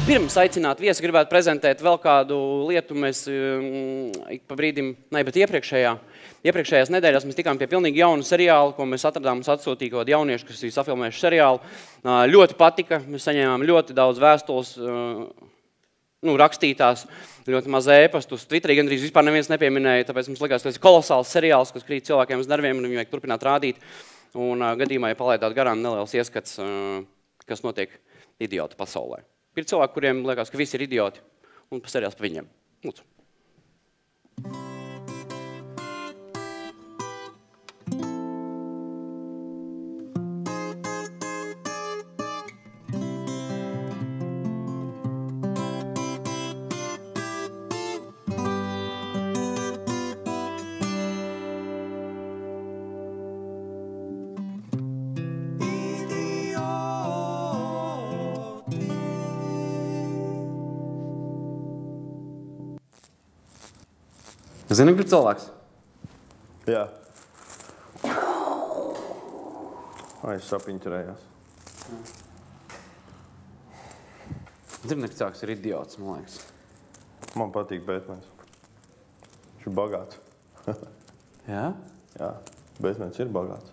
Pirms aicināt viesi, gribētu prezentēt vēl kādu lietu. Mēs ik pa brīdim, bet iepriekšējās nedēļās mēs tikām pie pilnīgi jaunu seriālu, ko mēs atradām, mums atsūtīja kaut jaunieši, kas ir safilmējuši seriālu. Ļoti patika, mēs saņēmām ļoti daudz vēstules, rakstītās, ļoti maz ēpastus. Twitterī gandrīz vispār neviens nepieminēja, tāpēc mums likās, ka tas ir kolosāls seriāls, kas krīt cilvēkiem uz nerviem, un viņu vajag turpināt rādīt. Un gadījumā, ja palaidāt garām neliels ieskats, kas notiek idiotu pasaulē. Ir cilvēki, kuriem liekas, ka visi ir idioti, un pasarījās pa viņiem. Lūdzu. Zini, kur cilvēks? Jā. Es sapiņķerējās. Zini, ka cilvēks ir idiots, man liekas. Man patīk Batmans. Viņš ir bagāts. Jā? Jā, Batmans ir bagāts.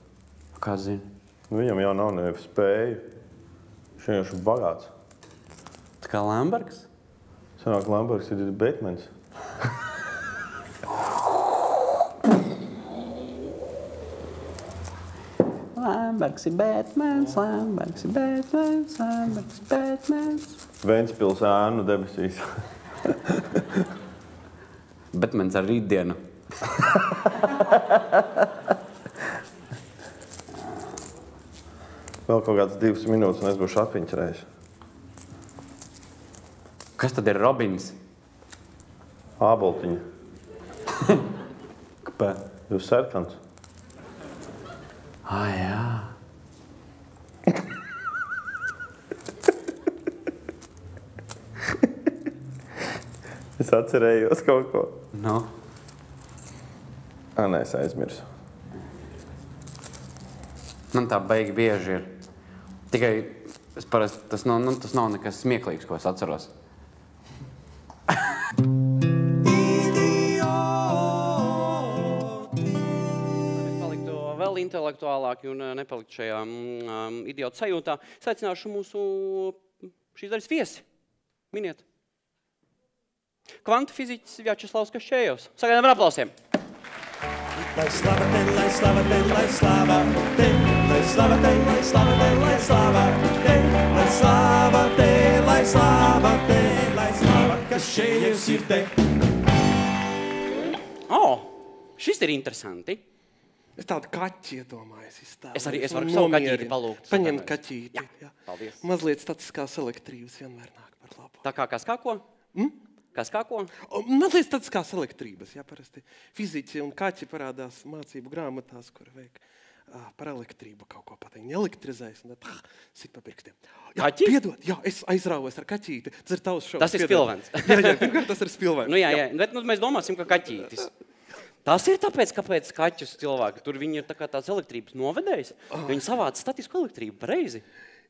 Kā zini? Viņam jau nav nevis spēju. Viņš vienkārši ir bagāts. Tā kā Lambergs? Sanāk, Lambergs ir Batmans. Lambergs ir Batmans, Lambergs ir Batmans, Lambergs ir Batmans. Ventspils ēnu debesīs. Batmans ar rītdienu. Vēl kaut kāds 2 minūtes, un es būšu atpiņķerējis. Kas tad ir Robins? Āboltiņa. Kāpēc? Jūs sarkans. Jā. Es atcerējos kaut ko. Nu? Nē, es aizmirsu. Man tā beigi bieži ir. Tikai tas nav nekas smieklīgs, ko es atceros. Intelektuālāki un nepalikt šajā idiotu sajūtā. Es aicināšu mūsu šīs daļas viesi. Miniet. Kvantu fiziķis Vjačeslavs Kaščējevs. Sagaidām ar aplausiem. Lai slava te, lai slava te, lai slava te, lai slava te, lai slava te, lai slava te, lai slava te, lai slava te, lai slava Kaščējevs ir te. Šis ir interesanti. Es tādu kaķi iedomājos izstāvu. Es varu savu kaķīti palūgt. Paņemt kaķīti. Jā, paldies. Mazliet statiskās elektrības vienmēr nāk par labu. Tā kā kas kā ko? Kas kā ko? Mazliet statiskās elektrības, jā, parasti. Fiziķi un kaķi parādās mācību grāmatās, kur vajag par elektrību kaut ko pateikt. Elektrizējas un tad sit pa pirkstiem. Kaķi? Piedod, jā, es aizrāvos ar kaķīti. Tas ir tavs šovs. Tas ir spilvens. Jā, pirmkārt tas ir spilvens. Jā, bet mēs domāsim, ka kaķītis. Tas ir tāpēc, kāpēc kaķus cilvēki, tur viņi ir tā kā tāds elektrības novedējs, viņi savāca statisku elektrību pareizi.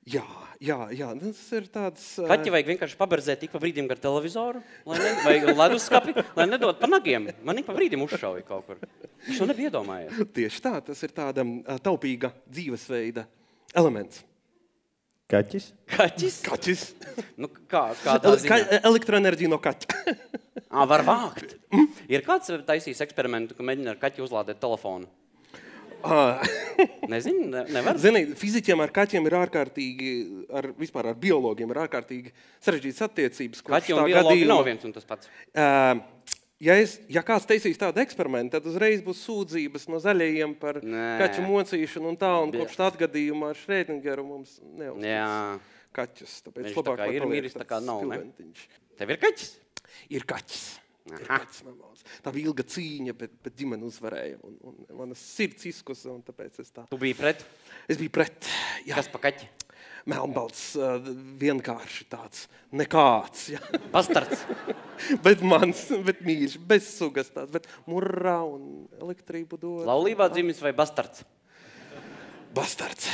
Jā, tas ir tāds... Kaķi vajag vienkārši paberzēt ik pa brīdim gar televizoru, vai leduskapi, lai nedod pa nagiem. Man ik pa brīdim uzšauja kaut kur. Viņš to nebija iedomājies. Tieši tā, tas ir tāda taupīga dzīvesveida elements. Kaķis? Kaķis. Kādā ziņā? Elektroenerģija no kaķa. Var vākt. Ir kāds taisījis eksperimentu, ka mēģina ar kaķi uzlādēt telefonu? Nezinu, nevar? Zini, fiziķiem ar kaķiem ir ārkārtīgi, vispār ar biologiem ir ārkārtīgi sarežģītas attiecības. Kaķi un biologi nav viens un tas pats. Ja kāds taisīs tādu eksperimentu, tad uzreiz būs sūdzības no zaļajiem par kaķu mocīšanu un tā, un kopš tā atgadījumā ar Šrēdingeru mums neuzsīs kaķus. Viņš tā kā ir miris, tā kā nav, ne? Tev ir kaķis? Ir kaķis. Tā bija ilga cīņa, bet ģimene uzvarēja. Un manas sirds izkusa, un tāpēc es tā... Tu biji pret? Es biju pret, jā. Kas pa kaķi? Melnbalts, vienkārši tāds, nekāds, jā. Bastards? Bet mans, bet mīļš, bez sugas tāds, bet murrā un elektrību dod. Laulībā dzimis vai bastards? Bastards.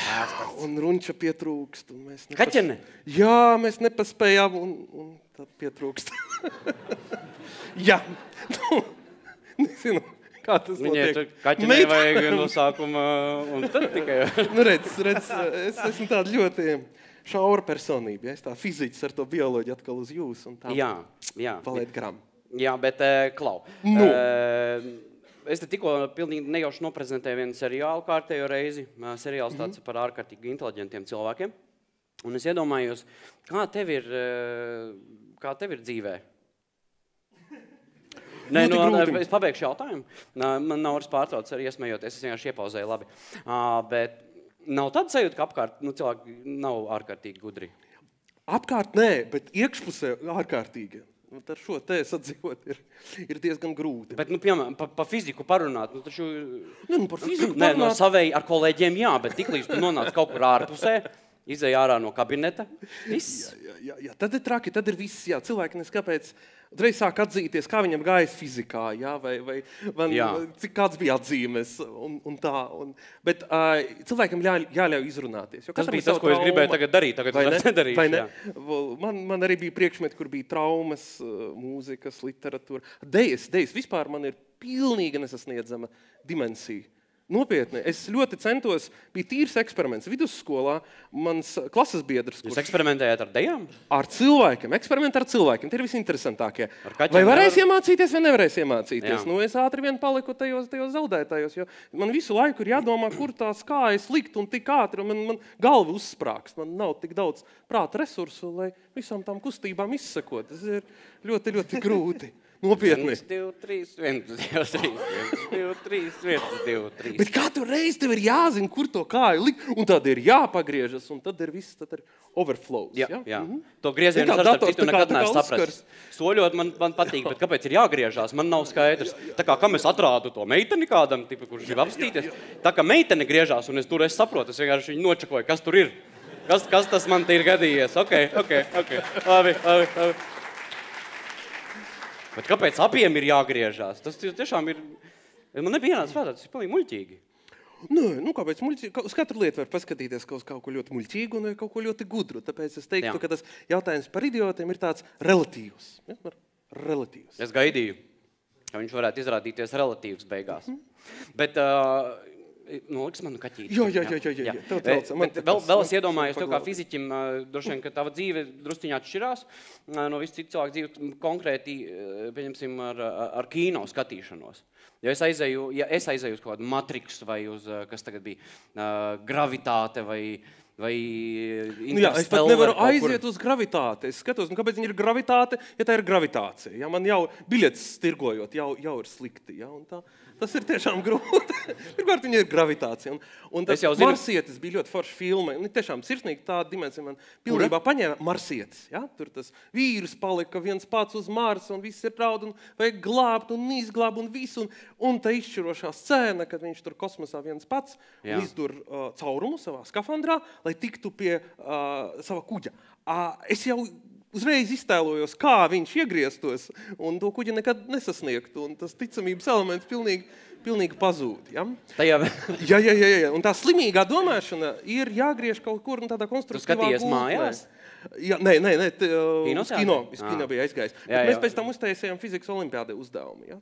Un runča pietrūkst. Kaķene? Jā, mēs nepaspējām un tad pietrūkst. Jā. Nezinu, kā tas notiek. Viņai kaķenei vajag no sākuma un tad tikai. Redz, es esmu tāda ļoti šaura personība. Ja? Es tā fiziķis ar to bioloģiju atkal uz jūs un tā paliet gram. Jā, bet klau. Es te tikko pilnīgi nejauši noprezentēju vienu seriālu kārtējo reizi. Seriāls tāds par ārkārtīgi inteliģentiem cilvēkiem. Un es iedomājos, kā tev ir dzīvē? Nē, es pabeigšu jautājumu. Man nav vairs pārtrauc arī iesmējoties, es vienkārši iepauzēju labi. Bet nav tāda sajūta, ka apkārt cilvēki nav ārkārtīgi gudri? Apkārt nē, bet iekšpusē ārkārtīgi. Ar šo te sadzīvot ir diezgan grūti. Bet, piemēram, pa fiziku parunāt, taču... Par fiziku parunāt... No savēji ar kolēģiem jā, bet tiklīdz tu nonāc kaut kur ārpusē, izej ārā no kabineta, viss. Jā, tad ir traki, tad ir viss, jā. Cilvēki neskapēc reiz sāk atzīties, kā viņam gājas fizikā, jā, vai cik kāds bija atzīmes un tā. Bet cilvēkiem jāļauj izrunāties. Tas bija tas, ko es gribēju tagad darīt, tagad es nedarīšu. Vai ne? Man arī bija priekšmeti, kur bija traumas, mūzikas, literatūra. Dejas vispār man ir pilnīgi nesasniedzama dimensija. Nopietni, es ļoti centos, bija tīrs eksperiments vidusskolā, mans klases biedrs. Jūs eksperimentējāt ar dejām? Ar cilvēkiem, eksperimenti ar cilvēkiem, tie ir visinteresantākie. Vai varēs iemācīties, vai nevarēs iemācīties? Jā. Es ātri vien paliku tajos zaudētājos, jo man visu laiku ir jādomā, kur tās kājas likt un tik ātri, un man galva uzsprākst, man nav tik daudz prāta resursu, lai visām tām kustībām izsekot. Tas ir ļoti, ļoti grūti. Nopietni. 1, 2, 3, 1, 2, 3, 1, 2, 3, 1, 2, 3. Bet katru reizi tev ir jāzina, kur to kāju likt, un tad ir jāpagriežas, un tad ir viss, tad ir overflows. Jā. To griezienu es ar citu nekad neesmu saprast. Soļot man patīk, bet kāpēc ir jāgriežās, man nav skaidrs. Tā kā es atrādu to meiteni kādam, kurš grib apstīties, tā kā meitene griežās, un es saprotu, es vienkārši viņu nočakoju, kas tur ir. Kas tas man te ir gadījies? Ok. Labi. Bet kāpēc abiem ir jāgriežās? Tas tiešām ir... Man nebija ienācis prātā, tas ir pilnīgi muļķīgi. Kāpēc muļķīgi? Uz katru lietu var paskatīties kaut ko ļoti muļķīgu un kaut ko ļoti gudru. Tāpēc es teiktu, ka tas jautājums par idiotiem ir tāds relatīvs. Relatīvs. Es gaidīju, ka viņš varētu izrādīties relatīvs beigās. Bet... Liks man kaķīti. Jā. Vēl es iedomājos, tev kā fiziķim, droši vien, ka tava dzīve drusciņā atšķirās no visu citu cilvēku dzīvi, konkrēti, pieņemsim, ar kino skatīšanos. Ja es aizēju uz kaut kādu Matrix vai uz, kas tagad bija, gravitāte vai Interstellar. Es pat nevaru aiziet uz gravitāti. Es skatos, kāpēc viņa ir gravitāte, ja tā ir gravitācija. Ja, man jau biļetes stirgojot, jau ir slikti. Ja, un tā. Tas ir tiešām grūti. Pirmkārt, viņa ir gravitācija. Un tas Marsietis bija ļoti forša filma. Un tiešām sirsnīgi tāda dimensija man pilnībā paņēma Marsietis. Ja? Tur tas vīrus palika viens pats uz Marsa un viss ir raud un vajag glābt un izglābt un visu. Un tā izšķirošā scēna, kad viņš tur kosmosā viens pats un izdur caurumu savā skafandrā, lai tiktu pie sava kuģa. Es jau uzreiz iztēlojos, kā viņš iegrieztos, un to kuģi nekad nesasniegtu, un tas ticamības elements pilnīgi pazūd. Ja? Jā. Un tā slimīgā domāšana ir jāgriež kaut kur tādā konstruktīvā gultnē. Tu skaties mājās? Jā, nē, uz kino bija aizgājis. Mēs pēc tam uztaisījām fizikas olimpiādē uzdevumu. Ja?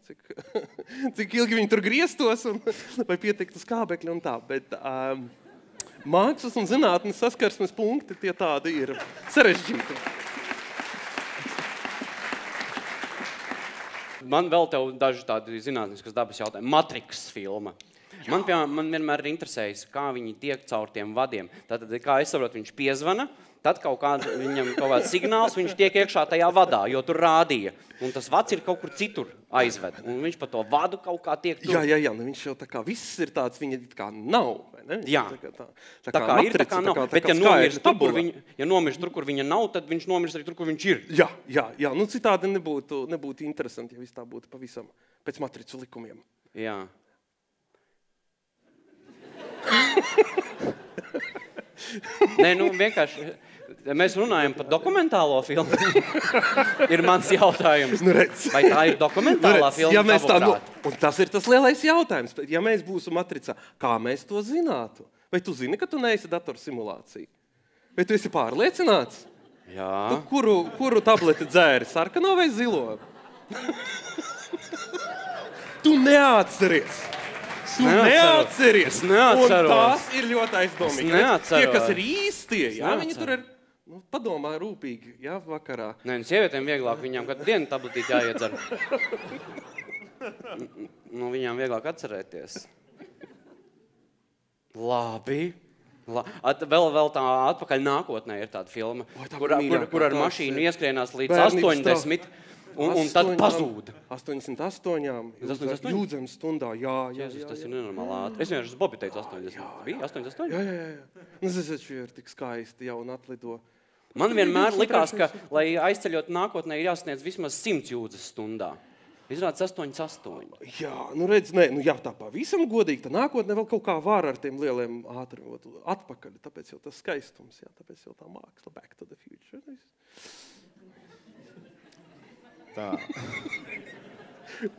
Cik ilgi viņi tur grieztos, vai pietiktu skābekļi un tā. Bet mākslas un zinātnes saskarsmes punkti tie tādi ir sarežģīti. Man vēl tev daži tādi zinātniskas dabas jautājumi. Matrix filma. Man vienmēr ir interesējis, kā viņi tiek caur tiem vadiem. Tātad, kā es saprotu, viņš piezvana, tad viņam kaut kāds signāls, viņš tiek iekšā tajā vadā, jo tur rādīja. Un tas vads ir kaut kur citur aizved. Un viņš pa to vadu kaut kā tiek tur. Jā, viņš jau tā kā viss ir tāds, viņa kā nav. Vai ne? Jā, tā kā ir, tā kā nav. Bet ja nomirst tur, kur viņa nav, tad viņš nomirst arī tur, kur viņš ir. Jā. Nu citādi nebūtu interesanti, ja viss tā būtu pavisam pēc matricu likumiem. Jā. Nē, vienkārši... Mēs runājam par dokumentālo filmu. Ir mans jautājums. Vai tā ir dokumentālā filma? Un tas ir tas lielais jautājums. Ja mēs būsim matricā, kā mēs to zinātu? Vai tu zini, ka tu neesi datorsimulācija? Vai tu esi pārliecināts? Jā. Tu kuru tableti dzēri, sarkano vai zilo? Tu neatceries! Es neatceros. Un tās ir ļoti aizdomīgi. Es neatceros. Tie, kas ir īstie, viņi tur ir, padomā rūpīgi, vakarā. Nē, sievietēm vieglāk, viņām katru dienu tabletīt jāiedzer. Viņām vieglāk atcerēties. Labi. Vēl tā atpakaļ nākotnē ir tāda filma, kur ar mašīnu ieskrienās līdz 80 un tad pazūda. 88 jūdzem stundā, jā. Tas ir nenormāli ātri. Es vienkārši Bobi teicu 80. Bija 88? Jā. Tas ir tik skaisti jau un atlido. Man vienmēr likās, ka, lai aizceļot nākotnē, ir jāsniedz vismaz 100 jūdzes stundā. Izrādās 88. Jā, redz, tā pavisam godīgi, tā nākotnē vēl kaut kā var ar tiem lieliem ātrumiem atpakaļ, tāpēc jau tas skaistums, tāpēc jau tā māksla, Back to the Future. Tā.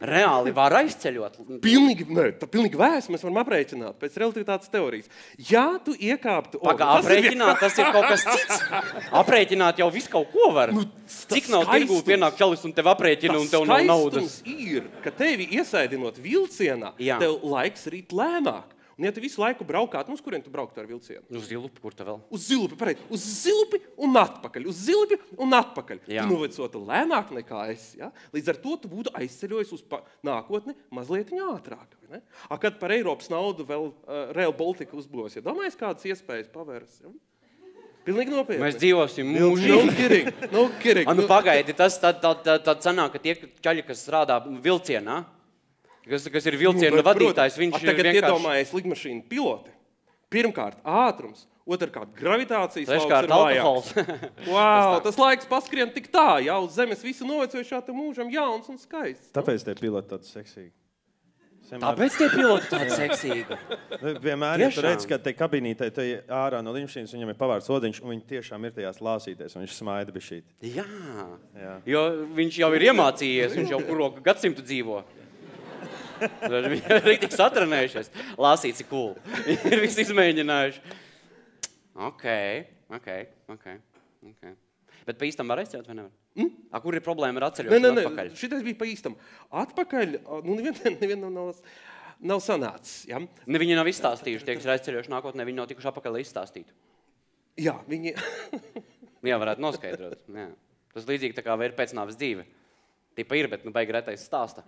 Reāli var aizceļot? Pilnīgi vēs, mēs varam aprēķināt pēc relativitātes teorijas. Ja tu iekāptu... Aprēķināt, tas ir kaut kas cits. Aprēķināt jau visu kaut ko var. Cik nav tirgū pienāk čalis un tev aprēķina un tev nav naudas? Tas skaistums ir, ka tevi iesaidinot vilcienā, tev laiks rīt lēnāk. Un ja tu visu laiku braukāt, uz kurien tu brauktu ar vilcienu? Uz Zilupi, kur te vēl? Uz Zilupi, pareizi. Uz Zilupi un atpakaļ. Uz Zilupi un atpakaļ. Tu novecotu lēnāk nekā es. Ja? Līdz ar to tu būtu aizceļojis uz nākotni mazliet ātrāk. Ne? Kad par Eiropas naudu vēl Rail Baltica uzbūvēs, domājies, kādas iespējas pavērs? Ja? Pilnīgi nopietni. Mēs dzīvosim mūžīgi. No kidding. Pagaidi, tas tad sanāk, ka tie čaļi, kas strādā vilcienā, kas ir vilciena vadītājs, viņš tagad vienkārši... iedomājies lidmašīnu piloti. Pirmkārt, ātrums, otrkārt, gravitācijas treškārt, lauks ir vājāks. Wow, tas laiks paskrien tik tā, uz zemes visu novecojušā te mūžam jauns un skaists. Tāpēc tie piloti tādi seksīgi. Tāpēc tie piloti tādi seksīgi. Vienmēr, ja tu redz, ka te kabinītē te ārā no lidmašīnas, viņam ir pavārds odiņš, un viņi tiešām ir tajās lāsīties, un viņš smaida bišķīt. Jā, jo viņš jau ir iemācījies, viņš jau kuro gadsimtu dzīvo. Viņi ir rīktīgi satrenējušies. Lāsīts ir cool. Viņi ir visi izmēģinājuši. Ok. Bet pa īstam var aizceļot vai nevar? Kur ir problēma ar atceļošanu atpakaļ? Šitais bija pa īstam. Atpakaļ, nevienam nav sanācis. Ja? Viņi nav izstāstījuši, tie, kas ir aizceļojuši nākotnē, viņi nav tikuši apakaļ, lai izstāstītu. Jā, viņi... Jā, varētu noskaidrot. Jā. Tas līdzīgi tā kā ir pēcnāves dzīve. Tipa ir, bet baigi retais stāsta.